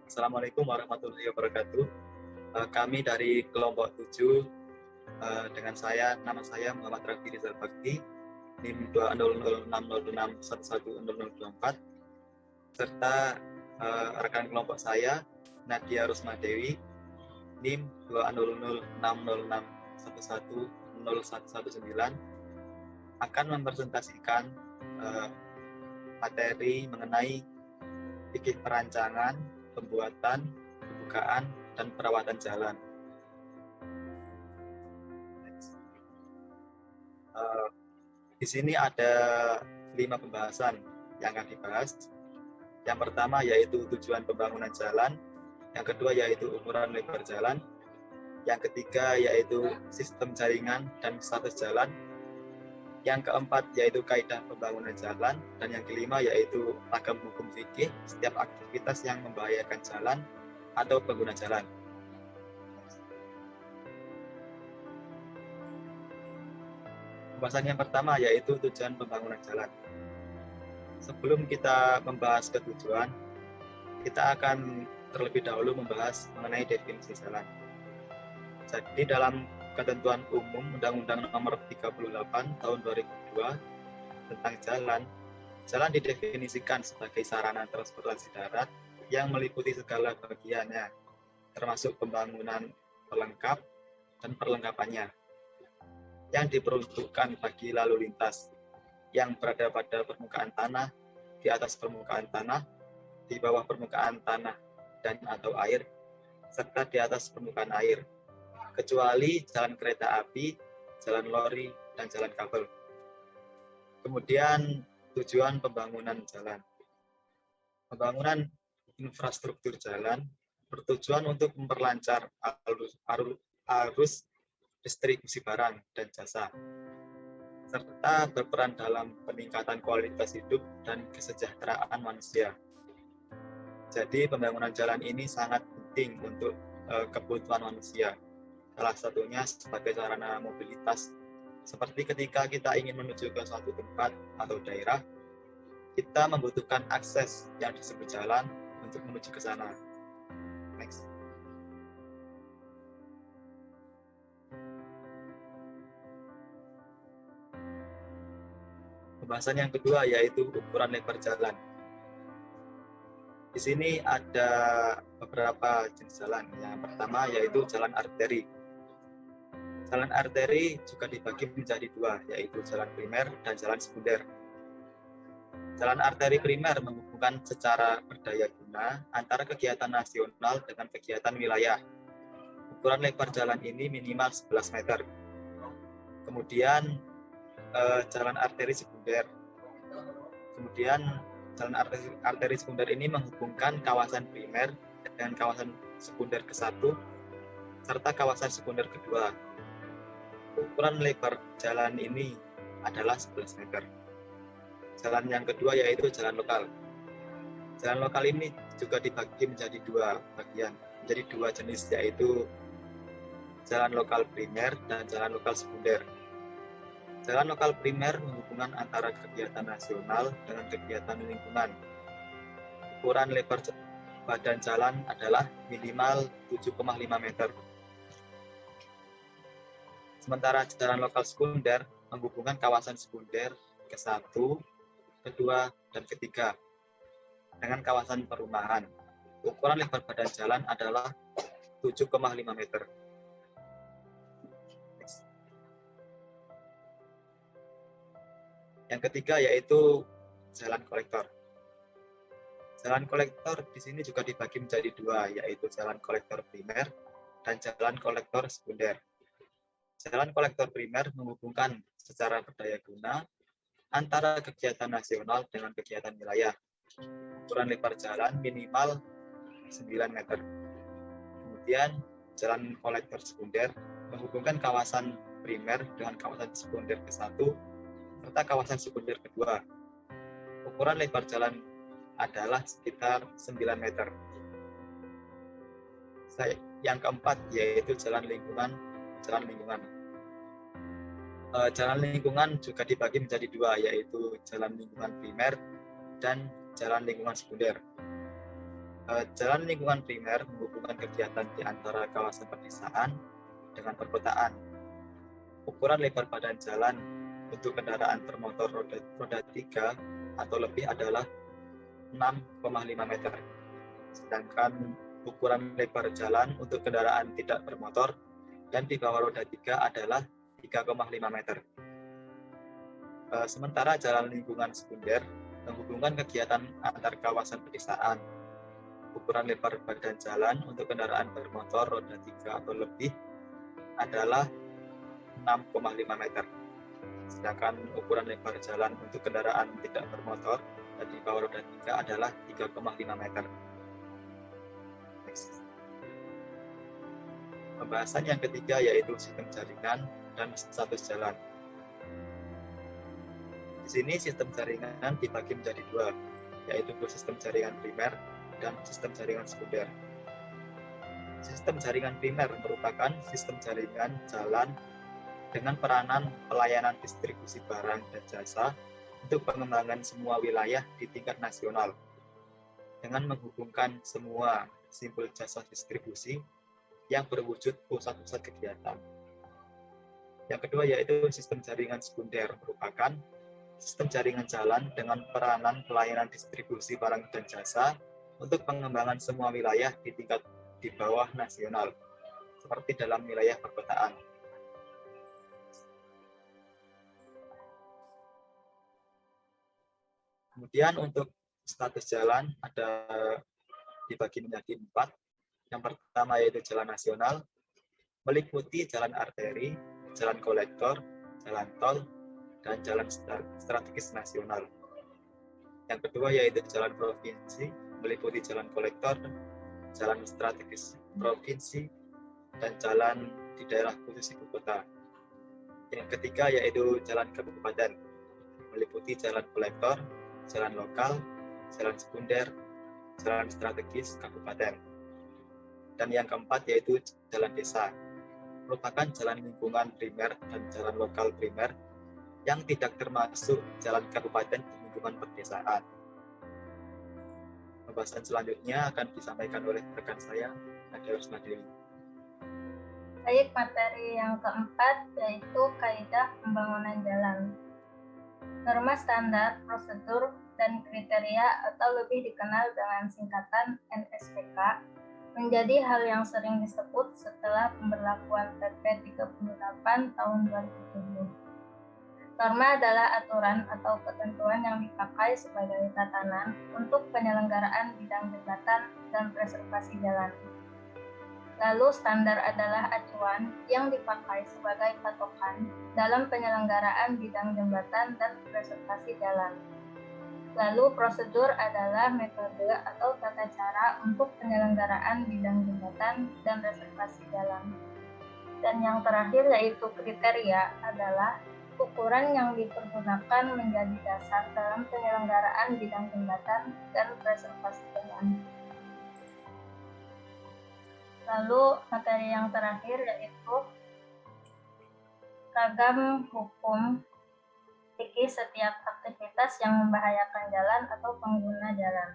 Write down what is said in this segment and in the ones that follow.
Assalamualaikum warahmatullahi wabarakatuh. Kami dari kelompok 7, nama saya Muhammad Rafi Rizal Bakti, NIM 20060611024, serta rekan kelompok saya, Nadia Rusmadewi, NIM 20060611019, akan mempresentasikan materi mengenai bikin perancangan, pembuatan, pembukaan, dan perawatan jalan. Di sini ada 5 pembahasan yang akan dibahas. Yang pertama yaitu tujuan pembangunan jalan, yang kedua yaitu ukuran lebar jalan, yang ketiga yaitu sistem jaringan dan status jalan, yang keempat yaitu kaidah pembangunan jalan, dan yang kelima yaitu ragam hukum fikih setiap aktivitas yang membahayakan jalan atau pengguna jalan. Pembahasan yang pertama yaitu tujuan pembangunan jalan. Sebelum kita membahas ketujuan, kita akan terlebih dahulu membahas mengenai definisi jalan. Jadi dalam Ketentuan Umum Undang-Undang Nomor 38 Tahun 2002 tentang jalan didefinisikan sebagai sarana transportasi darat yang meliputi segala bagiannya, termasuk pembangunan pelengkap dan perlengkapannya, yang diperuntukkan bagi lalu lintas yang berada pada permukaan tanah, di atas permukaan tanah, di bawah permukaan tanah dan atau air, serta di atas permukaan air, kecuali jalan kereta api, jalan lori, dan jalan kabel. Kemudian tujuan pembangunan jalan. Pembangunan infrastruktur jalan bertujuan untuk memperlancar arus distribusi barang dan jasa, serta berperan dalam peningkatan kualitas hidup dan kesejahteraan manusia. Jadi pembangunan jalan ini sangat penting untuk kebutuhan manusia. Salah satunya sebagai sarana mobilitas. Seperti ketika kita ingin menuju ke suatu tempat atau daerah, kita membutuhkan akses yang disebut jalan untuk menuju ke sana. Next. Pembahasan yang kedua yaitu ukuran lebar jalan. Di sini ada beberapa jenis jalan. Yang pertama yaitu jalan arteri. Jalan arteri juga dibagi menjadi dua, yaitu jalan primer dan jalan sekunder. Jalan arteri primer menghubungkan secara berdaya guna antara kegiatan nasional dengan kegiatan wilayah. Ukuran lebar jalan ini minimal 11 meter. Kemudian jalan arteri sekunder. Kemudian jalan arteri sekunder ini menghubungkan kawasan primer dengan kawasan sekunder ke-1 serta kawasan sekunder kedua. Ukuran lebar jalan ini adalah 11 meter. Jalan yang kedua yaitu jalan lokal. Jalan lokal ini juga dibagi menjadi dua bagian, menjadi dua jenis, yaitu jalan lokal primer dan jalan lokal sekunder. Jalan lokal primer menghubungkan antara kegiatan nasional dengan kegiatan lingkungan. Ukuran lebar badan jalan adalah minimal 7,5 meter. Sementara jalan lokal sekunder menghubungkan kawasan sekunder ke-1, kedua, dan ketiga dengan kawasan perumahan. Ukuran lebar badan jalan adalah 7,5 meter. Yang ketiga yaitu jalan kolektor. Jalan kolektor di sini juga dibagi menjadi dua, yaitu jalan kolektor primer dan jalan kolektor sekunder. Jalan kolektor primer menghubungkan secara berdaya guna antara kegiatan nasional dengan kegiatan wilayah. Ukuran lebar jalan minimal 9 meter. Kemudian jalan kolektor sekunder menghubungkan kawasan primer dengan kawasan sekunder ke-1 serta kawasan sekunder kedua. Ukuran lebar jalan adalah sekitar 9 meter. Yang keempat yaitu jalan lingkungan. Jalan lingkungan juga dibagi menjadi dua, yaitu jalan lingkungan primer dan jalan lingkungan sekunder. Jalan lingkungan primer menghubungkan kegiatan di antara kawasan pedesaan dengan perkotaan. Ukuran lebar badan jalan untuk kendaraan bermotor roda 3 atau lebih adalah 6,5 meter. Sedangkan ukuran lebar jalan untuk kendaraan tidak bermotor dan di bawah roda 3 adalah 3,5 meter. Sementara jalan lingkungan sekunder menghubungkan kegiatan antar kawasan pedesaan. Ukuran lebar badan jalan untuk kendaraan bermotor roda 3 atau lebih adalah 6,5 meter. Sedangkan ukuran lebar jalan untuk kendaraan tidak bermotor dan di bawah roda 3 adalah 3,5 meter. Next. Pembahasan yang ketiga yaitu sistem jaringan dan status jalan. Di sini sistem jaringan dibagi menjadi dua, yaitu sistem jaringan primer dan sistem jaringan sekunder. Sistem jaringan primer merupakan sistem jaringan jalan dengan peranan pelayanan distribusi barang dan jasa untuk pengembangan semua wilayah di tingkat nasional dengan menghubungkan semua simpul jasa distribusi yang berwujud pusat-pusat kegiatan. Yang kedua yaitu sistem jaringan sekunder merupakan sistem jaringan jalan dengan peranan pelayanan distribusi barang dan jasa untuk pengembangan semua wilayah di tingkat di bawah nasional, seperti dalam wilayah perkotaan. Kemudian untuk status jalan ada dibagi menjadi 4. Yang pertama yaitu jalan nasional, meliputi jalan arteri, jalan kolektor, jalan tol, dan jalan strategis nasional. Yang kedua yaitu jalan provinsi, meliputi jalan kolektor, jalan strategis provinsi, dan jalan di daerah khusus ibu kota. Yang ketiga yaitu jalan kabupaten, meliputi jalan kolektor, jalan lokal, jalan sekunder, jalan strategis kabupaten. Dan yang keempat yaitu jalan desa, merupakan jalan lingkungan primer dan jalan lokal primer yang tidak termasuk jalan kabupaten di lingkungan pedesaan. Pembahasan selanjutnya akan disampaikan oleh rekan saya, Nadia Rusmadewi. Baik, materi yang keempat yaitu kaidah pembangunan jalan. Norma standar, prosedur, dan kriteria atau lebih dikenal dengan singkatan NSPK menjadi hal yang sering disebut setelah pemberlakuan PP 38 tahun 2007. Norma adalah aturan atau ketentuan yang dipakai sebagai tatanan untuk penyelenggaraan bidang jembatan dan preservasi jalan. Lalu standar adalah acuan yang dipakai sebagai patokan dalam penyelenggaraan bidang jembatan dan preservasi jalan. Lalu prosedur adalah metode atau tata cara untuk penyelenggaraan bidang jembatan dan preservasi jalan. Dan yang terakhir yaitu kriteria adalah ukuran yang dipergunakan menjadi dasar dalam penyelenggaraan bidang jembatan dan preservasi jalan. Lalu materi yang terakhir yaitu ragam hukum fikih setiap aktivitas yang membahayakan jalan atau pengguna jalan.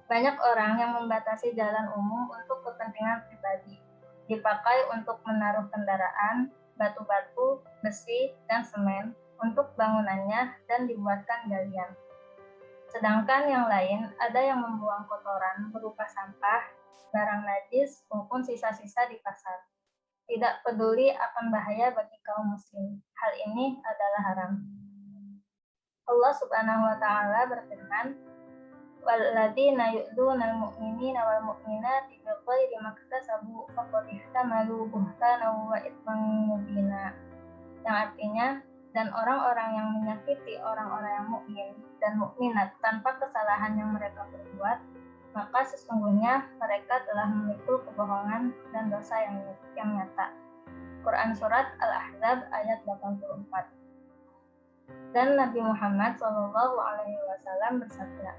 Banyak orang yang membatasi jalan umum untuk kepentingan pribadi, dipakai untuk menaruh kendaraan, batu-batu, besi, dan semen untuk bangunannya dan dibuatkan galian. Sedangkan yang lain ada yang membuang kotoran berupa sampah, barang najis, maupun sisa-sisa di pasar. Tidak peduli akan bahaya bagi kaum muslim. Hal ini adalah haram. Allah Subhanahu wa taala berfirman, "Walladzina yu'dzunal mu'minina wal mu'minati bighairi maktasabu faqad ihtamalu buhtanan wa itsman mubina." Yang artinya, dan orang-orang yang menyakiti orang-orang yang mukmin dan mukminat tanpa kesalahan yang mereka perbuat, maka sesungguhnya mereka telah memikul kebohongan dan dosa yang nyata. Quran Surat Al-Ahzab ayat 84. Dan Nabi Muhammad SAW bersabda,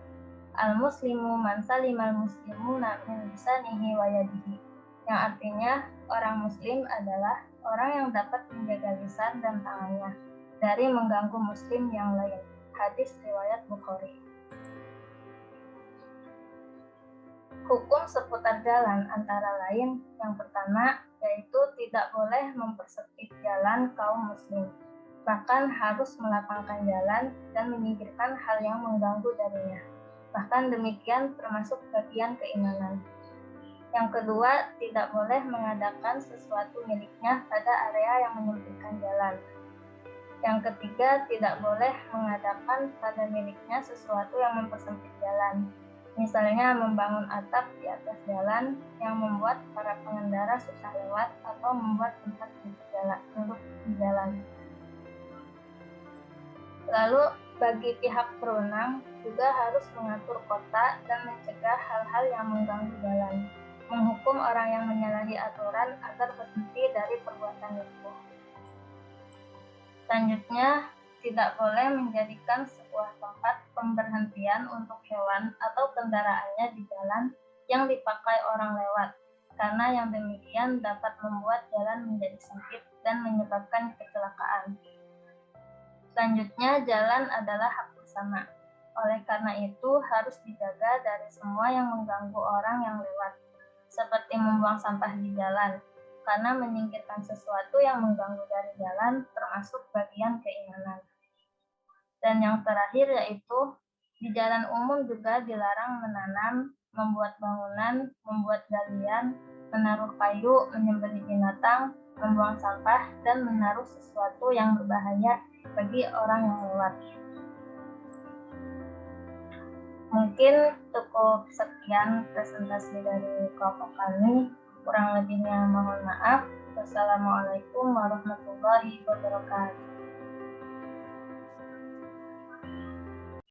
"Al-muslimu man salimal muslimuna min lisanihi wa yadihi." Yang artinya, orang muslim adalah orang yang dapat menjaga lisan dan tangannya dari mengganggu muslim yang lain. Hadis riwayat Bukhari. Hukum seputar jalan antara lain yang pertama yaitu tidak boleh mempersempit jalan kaum muslim, bahkan harus melapangkan jalan dan menyingkirkan hal yang mengganggu darinya. Bahkan demikian termasuk bagian keimanan. Yang kedua, tidak boleh mengadakan sesuatu miliknya pada area yang menyempitkan jalan. Yang ketiga, tidak boleh mengadakan pada miliknya sesuatu yang mempersempit jalan. Misalnya membangun atap di atas jalan yang membuat para pengendara susah lewat atau membuat tempat duduk di jalan. Lalu bagi pihak berwenang juga harus mengatur kota dan mencegah hal-hal yang mengganggu jalan, menghukum orang yang menyalahi aturan agar berhenti dari perbuatan itu. Selanjutnya, tidak boleh menjadikan sebuah tempat pemberhentian untuk hewan atau kendaraannya di jalan yang dipakai orang lewat, karena yang demikian dapat membuat jalan menjadi sempit dan menyebabkan kecelakaan. Selanjutnya, jalan adalah hak bersama. Oleh karena itu, harus dijaga dari semua yang mengganggu orang yang lewat, seperti membuang sampah di jalan, karena menyingkirkan sesuatu yang mengganggu dari jalan termasuk bagian keimanan. Dan yang terakhir yaitu di jalan umum juga dilarang menanam, membuat bangunan, membuat galian, menaruh kayu, menyembelih binatang, membuang sampah, dan menaruh sesuatu yang berbahaya bagi orang yang lewat. Mungkin cukup sekian presentasi dari kelompok kami. Kurang lebihnya mohon maaf. Wassalamualaikum warahmatullahi wabarakatuh.